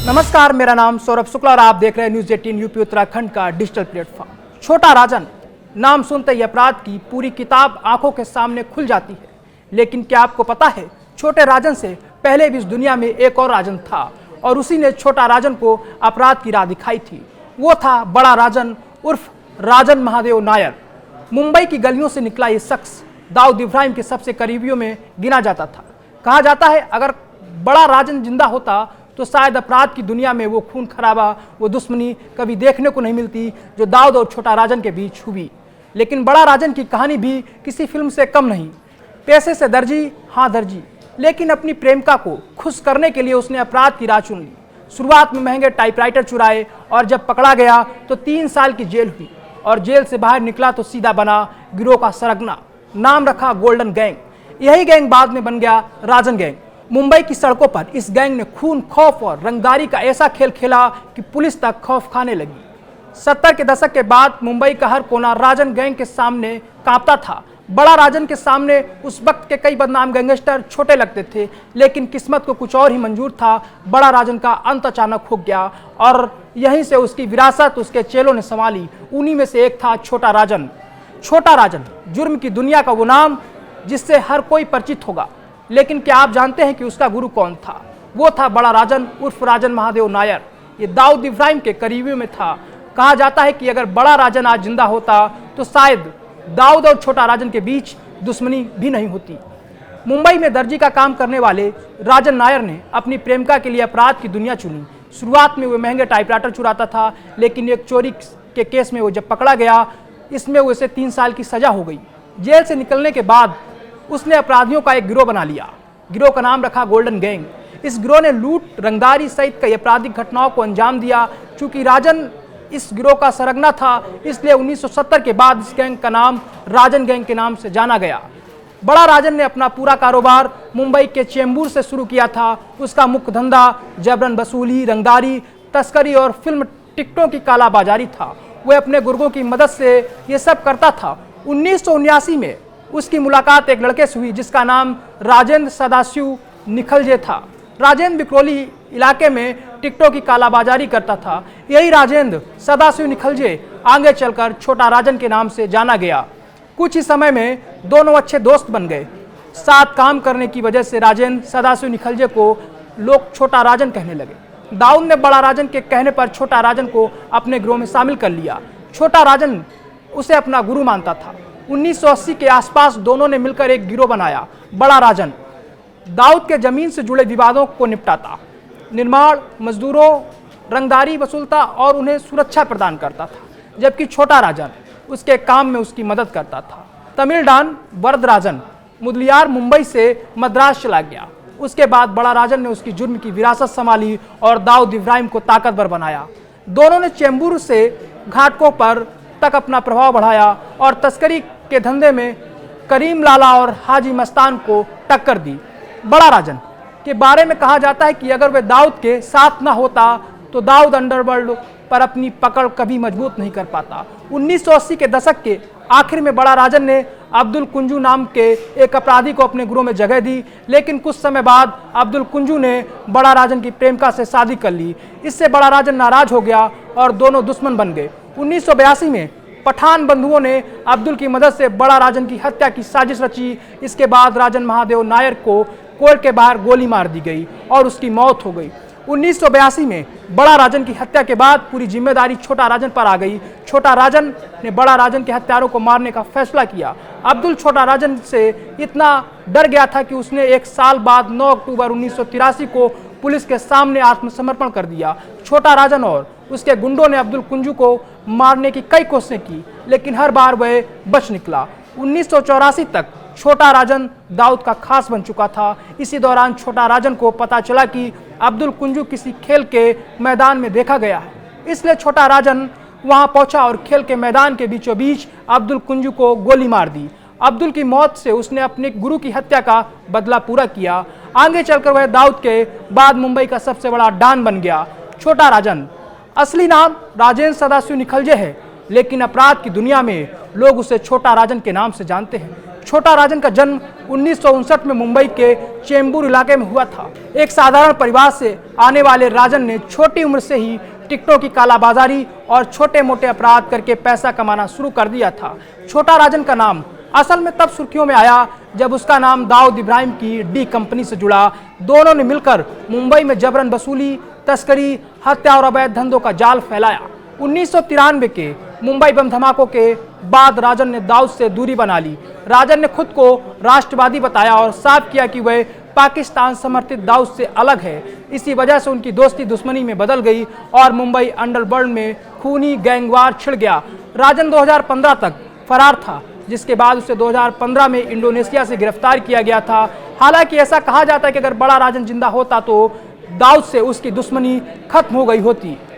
नमस्कार, मेरा नाम सौरभ शुक्ला और आप देख रहे हैं न्यूज़ 18 यूपी उत्तराखंड का डिजिटल प्लेटफॉर्म। छोटा राजन नाम सुनते ही अपराध की पूरी किताब आंखों के सामने खुल जाती है। लेकिन क्या आपको पता है, छोटे राजन से पहले भी इस दुनिया में एक और राजन था और उसी ने छोटा राजन को अपराध की राह दिखाई थी। वो था बड़ा राजन उर्फ राजन महादेव नायर। मुंबई की गलियों से निकला ये शख्स दाऊद इब्राहिम के सबसे करीबियों में गिना जाता था। कहा जाता है अगर बड़ा राजन जिंदा होता तो शायद अपराध की दुनिया में वो खून खराबा, वो दुश्मनी कभी देखने को नहीं मिलती जो दाऊद और छोटा राजन के बीच हुई। लेकिन बड़ा राजन की कहानी भी किसी फिल्म से कम नहीं। पैसे से दर्जी, हाँ दर्जी, लेकिन अपनी प्रेमिका को खुश करने के लिए उसने अपराध की राह चुन ली। शुरुआत में महंगे टाइपराइटर चुराए और जब पकड़ा गया तो 3 साल की जेल हुई और जेल से बाहर निकला तो सीधा बना गिरोह का सरगना। नाम रखा गोल्डन गैंग। यही गैंग बाद में बन गया राजन गैंग। मुंबई की सड़कों पर इस गैंग ने खून, खौफ और रंगदारी का ऐसा खेल खेला कि पुलिस तक खौफ खाने लगी। 70 के दशक के बाद मुंबई का हर कोना राजन गैंग के सामने कांपता था। बड़ा राजन के सामने उस वक्त के कई बदनाम गैंगस्टर छोटे लगते थे, लेकिन किस्मत को कुछ और ही मंजूर था। बड़ा राजन का अंत अचानक हो गया और यहीं से उसकी विरासत उसके चेलों ने संभाली। उन्हीं में से एक था छोटा राजन। छोटा राजन जुर्म की दुनिया का वो नाम जिससे हर कोई परिचित होगा। लेकिन क्या आप जानते हैं कि उसका गुरु कौन था? वो था बड़ा राजन उर्फ राजन महादेव नायर। ये दाऊद इब्राहिम के करीबियों में था। कहा जाता है कि अगर बड़ा राजन आज जिंदा होता तो शायद दाऊद और छोटा राजन के बीच दुश्मनी भी नहीं होती। मुंबई में दर्जी का काम करने वाले राजन नायर ने अपनी प्रेमिका के लिए अपराध की दुनिया चुनी। शुरुआत में वो महंगे टाइपराइटर चुराता था, लेकिन एक चोरी के केस में वो जब पकड़ा गया, इसमें उसे 3 साल की सजा हो गई। जेल से निकलने के बाद उसने अपराधियों का एक गिरोह बना लिया। गिरोह का नाम रखा गोल्डन गैंग। इस गिरोह ने लूट, रंगदारी सहित कई आपराधिक घटनाओं को अंजाम दिया। चूंकि राजन इस गिरोह का सरगना था, इसलिए 1970 के बाद इस गैंग का नाम राजन गैंग के नाम से जाना गया। बड़ा राजन ने अपना पूरा कारोबार मुंबई के चेंबूर से शुरू किया था। उसका मुख्य धंधा जबरन वसूली, रंगदारी, तस्करी और फिल्म टिकटों की कालाबाजारी था। वह अपने गुर्गों की मदद से ये सब करता था। 1979 में उसकी मुलाकात एक लड़के से हुई जिसका नाम राजेंद्र सदाशिव निखलजे था। राजेंद्र बिक्रोली इलाके में टिकटों की कालाबाजारी करता था। यही राजेंद्र सदाशिव निखलजे आगे चलकर छोटा राजन के नाम से जाना गया। कुछ ही समय में दोनों अच्छे दोस्त बन गए। साथ काम करने की वजह से राजेंद्र सदाशिव निखलजे को लोग छोटा राजन कहने लगे। दाऊद ने बड़ा राजन के कहने पर छोटा राजन को अपने गिरोह में शामिल कर लिया। छोटा राजन उसे अपना गुरु मानता था। 1980 के आसपास दोनों ने मिलकर एक गिरोह बनाया। बड़ा राजन दाऊद के जमीन से जुड़े विवादों को निपटाता, निर्माण मजदूरों रंगदारी वसूलता और उन्हें सुरक्षा प्रदान करता था, जबकि छोटा राजन उसके काम में उसकी मदद करता था। तमिल डॉन वरदराजन मुदलियार मुंबई से मद्रास चला गया। उसके बाद बड़ा राजन ने उसकी जुर्म की विरासत संभाली और दाऊद इब्राहिम को ताकतवर बनाया। दोनों ने चेंबूर से घाटकों पर तक अपना प्रभाव बढ़ाया और तस्करी के धंधे में करीम लाला और हाजी मस्तान को टक्कर दी। बड़ा राजन के बारे में कहा जाता है कि अगर वह दाऊद के साथ ना होता तो दाऊद अंडरवर्ल्ड पर अपनी पकड़ कभी मजबूत नहीं कर पाता। 1980 के दशक के आखिर में बड़ा राजन ने अब्दुल कुंजू नाम के एक अपराधी को अपने गिरोह में जगह दी, लेकिन कुछ समय बाद अब्दुल कुंजू ने बड़ा राजन की प्रेमिका से शादी कर ली। इससे बड़ा राजन नाराज हो गया और दोनों दुश्मन बन गए। 1982 में पठान बंधुओं ने अब्दुल की मदद से बड़ा राजन की हत्या की साजिश रची। इसके बाद राजन महादेव नायर को कोर्ट के बाहर गोली मार दी गई और उसकी मौत हो गई। 1982 में बड़ा राजन की हत्या के बाद पूरी जिम्मेदारी छोटा राजन पर आ गई। छोटा राजन ने बड़ा राजन के हत्यारों को मारने का फैसला किया। अब्दुल छोटा राजन से इतना डर गया था कि उसने 1 साल बाद 9 अक्टूबर 1983 को पुलिस के सामने आत्मसमर्पण कर दिया। छोटा राजन और उसके गुंडों ने अब्दुल कुंजू को मारने की कई कोशिशें की, लेकिन हर बार वह बच निकला। 1984 तक छोटा राजन दाऊद का खास बन चुका था। इसी दौरान छोटा राजन को पता चला कि अब्दुल कुंजू किसी खेल के मैदान में देखा गया है, इसलिए छोटा राजन वहां पहुंचा और खेल के मैदान के बीचों बीच अब्दुल कुंजू को गोली मार दी। अब्दुल की मौत से उसने अपने गुरु की हत्या का बदला पूरा किया। आगे चलकर वह दाऊद के बाद मुंबई का सबसे बड़ा डॉन बन गया। छोटा राजन असली नाम राजेंद्र सदाशिव निखलजे है, लेकिन अपराध की दुनिया में लोग उसे छोटा राजन के नाम से जानते हैं। छोटा राजन का जन्म 1959 में मुंबई के चेंबूर इलाके में हुआ था। एक साधारण परिवार से आने वाले राजन ने छोटी उम्र से ही टिकटों की कालाबाजारी और छोटे मोटे अपराध करके पैसा कमाना शुरू कर दिया था। छोटा राजन का नाम असल में तब सुर्खियों में आया जब उसका नाम दाऊद इब्राहिम की डी कंपनी से जुड़ा। दोनों ने मिलकर मुंबई में जबरन वसूली, तस्करी, हत्या और अवैध धंधों का जाल फैलाया। 1993 के मुंबई बम धमाकों के बाद राजन ने दाऊद से दूरी बना ली। राजन ने खुद को राष्ट्रवादी बताया और साफ किया कि वह पाकिस्तान समर्थित दाऊद से अलग है। इसी वजह से उनकी दोस्ती दुश्मनी में बदल गई और मुंबई अंडरवर्ल्ड में खूनी गैंगवार छिड़ गया। राजन 2015 तक फरार था, जिसके बाद उसे 2015 में इंडोनेशिया से गिरफ्तार किया गया था। हालांकि ऐसा कहा जाता है कि अगर बड़ा राजन जिंदा होता तो दाऊद से उसकी दुश्मनी खत्म हो गई होती।